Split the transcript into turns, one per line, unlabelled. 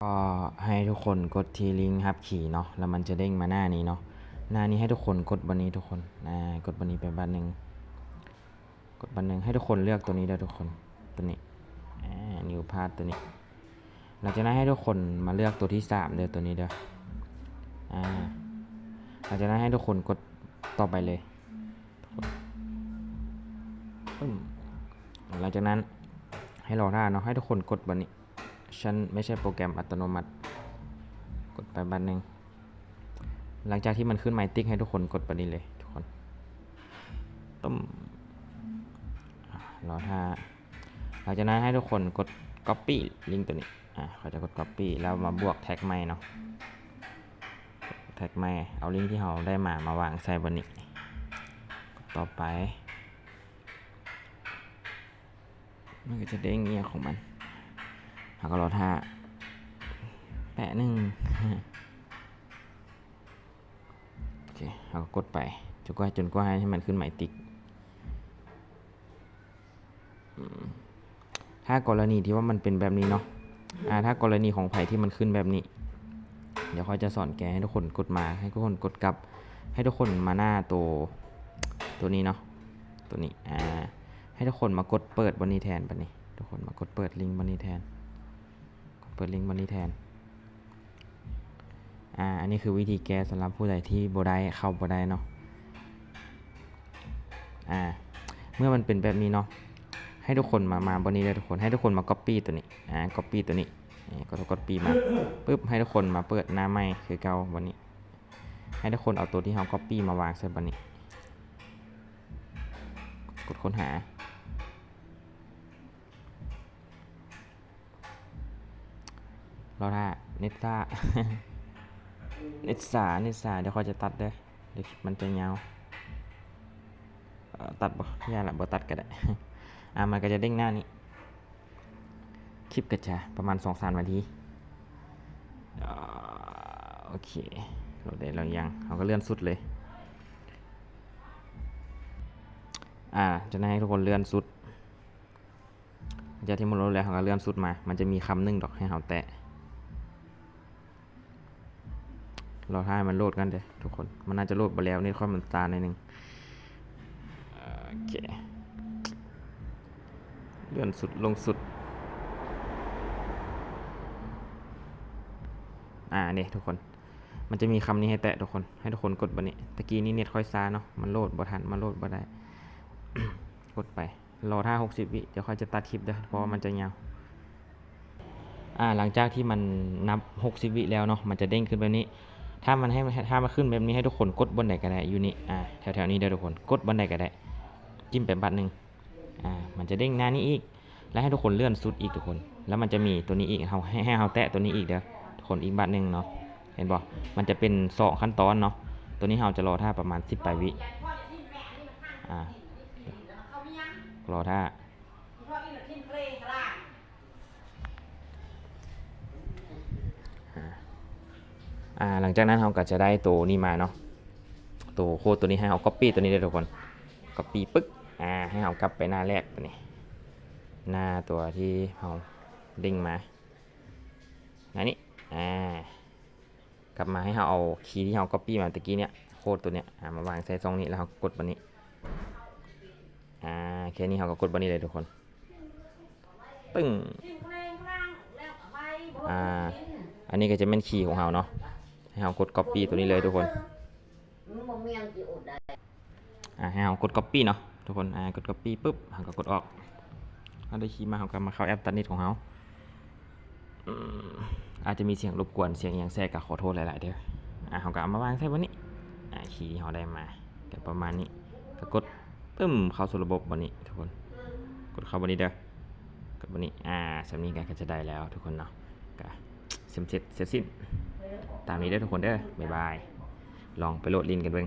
ก็ให้ทุกคนกดที่ลิงก์ครับขี่เนาะแล้วมันจะเด้งมาหน้านี้เนาะหน้านี้ให้ทุกคนกดบนนี้ทุกคนกดบนนี้ไปบันหนึ่งกดบันหนึ่งให้ทุกคนเลือกตัวนี้ได้ทุกคนตัวนี้นิวพาสตัวนี้หลังจากนั้นให้ทุกคนมาเลือกตัวที่3เด้อตัวนี้เด้อหลังจากนั้นให้ทุกคนกดต่อไปเลยหลังจากนั้นให้รอท่าเนาะให้ทุกคนกดบนนี้ฉันไม่ใช่โปรแกรมอัตโนมัติกดไปบันหนึ่งหลังจากที่มันขึ้นไมติ๊กให้ทุกคนกดบันนี้เลยทุกคนต้มรอท่าหลังจากนั้นให้ทุกคนกด copy ลิงก์ตัวนี้เขาจะกด copy แล้วมาบวกแท็กใหม่เนาะแท็กใหม่เอาลิงก์ที่เราได้มาวางใส่บนนี้ต่อไปมันก็จะเด้งเงี้ยของมันเราก็รอท่าแปะหนึ่งโอเคเราก็กดไปจนกว่าให้มันขึ้นหมายติ๊กถ้ากรณีที่ว่ามันเป็นแบบนี้เนาะถ้ากรณีของไผ่ที่มันขึ้นแบบนี้เดี๋ยวเขาจะสอนแกให้ทุกคนกดมาให้ทุกคนกดกลับให้ทุกคนมาหน้าตัวนี้เนาะตัวนี้ให้ทุกคนมากดเปิดบนนี้แทนบนนี้ทุกคนมากดเปิดลิงก์บนนี้แทนเปิดลิงก์บนนี้แทนอันนี้คือวิธีแก้สำหรับผู้ใดที่บ่ได้เข้าบ่ได้เนาะเมื่อมันเป็นแบบนี้เนาะให้ทุกคนมาบนนี้เลยทุกคนให้ทุกคนมา copy ตัวนี้copy ตัวนี้ก็ copy มาปุ๊บให้ทุกคนมาเปิดหน้าใหม่คือเก่าบนนี้ให้ทุกคนเอาตัวที่เรา copy มาวางใส่บนนี้กดค้นหาเราถ้าเน็ตซ่า เน็ตซ่าเดี๋ยวเขาจะตัดเด้อเดี๋ยวมันจะยาวตัดบ่ยากละบ่ตัดก็ได้ มันก็จะเด้งหน้านี้คลิปก็จะประมาณ 2-3 นาทีโอเคโหลดได้แล้วยังเราก็เลื่อนสุดเลยจะให้ทุกคนเลื่อนสุดจากที่มันโหลดแล้วเราก็เลื่อนสุดมามันจะมีคำหนึ่งดอกให้เราแตะเราให้มันโหลดกันเด้อทุกคนมันน่าจะโหลดไปแล้วนี่ค่อยมันตาหน่อยนึงโอเคเลื่อนสุดลงสุดนี่ทุกคนมันจะมีคำนี้ให้แตะทุกคนให้ทุกคนกดบนนี้ตะกี้นี้เน็ตค่อยซ่าเนาะมันโหลดบ่ทันมันโหลดบ่ได้ กดไปรอท่า60 วิเดี๋ยวค่อยจะตัดคลิปเด้อเพราะว่ามันจะยาวหลังจากที่มันนับ60 วิแล้วเนาะมันจะเด้งขึ้นแบบนี้ถ้ามันขึ้นแบบนี้ให้ทุกคนกดบนไหนก็ได้อยู่นี่แถวๆนี้เด้อทุกคนกดบนไหนก็ได้จิ้มไปบัตรหนึ่งมันจะเด้งหน้านี้อีกแล้วให้ทุกคนเลื่อนสุดอีกทุกคนแล้วมันจะมีตัวนี้อีกให้เราแตะตัวนี้อีกเด้อทุกคนอีกบัตรหนึ่งเนาะเห็นบ่มันจะเป็น2ขั้นตอนเนาะตัวนี้เราจะรอท่าประมาณ18 วิรอท่าหลังจากนั้นเราก็จะได้ตัวนี้มาเนาะตัวโค้ดตัวนี้ให้เรา copy ตัวนี้ได้ทุกคน copy ปึ๊กให้เรากลับไปหน้าแรกตัวนี้หน้าตัวที่เราดึงมาหน้านี้กลับมาให้เราเอาคีย์ที่เรา copy มาตะกี้เนี่ยโค้ดตัวเนี้ยมาวางใส่ซองนี้แล้วเรากดบนนี้แค่นี้เราก็กดบนนี้เลยทุกคนปึ้งอันนี้ก็จะเป็นคีย์ของเราเนาะให้เรากด copy ตัวนี้เลยทุกคนให้เรากด copy เนาะทุกคนกด copy ปุ๊บเราก็กดออกเราได้คีย์มาเราก็มาเข้าแอปตัดนิดของเราอาจจะมีเสียงรบกวนเสียงอย่างแทรกก็ขอโทษหลายๆเด้อเราก็เอามาวางใส่บนนี้คีย์ที่เราได้มาก็ประมาณนี้ก็กดปึ้มเข้าสู่ระบบบนนี้ทุกคนกดเข้าบนนี้เด้อกดบนนี้สำนี้ก็จะได้แล้วทุกคนเนาะก็เสร็จสิ้นตามนี้ได้ทุกคนเด้อบ๊ายบายลองไปโหลดลินกันเบิ่ง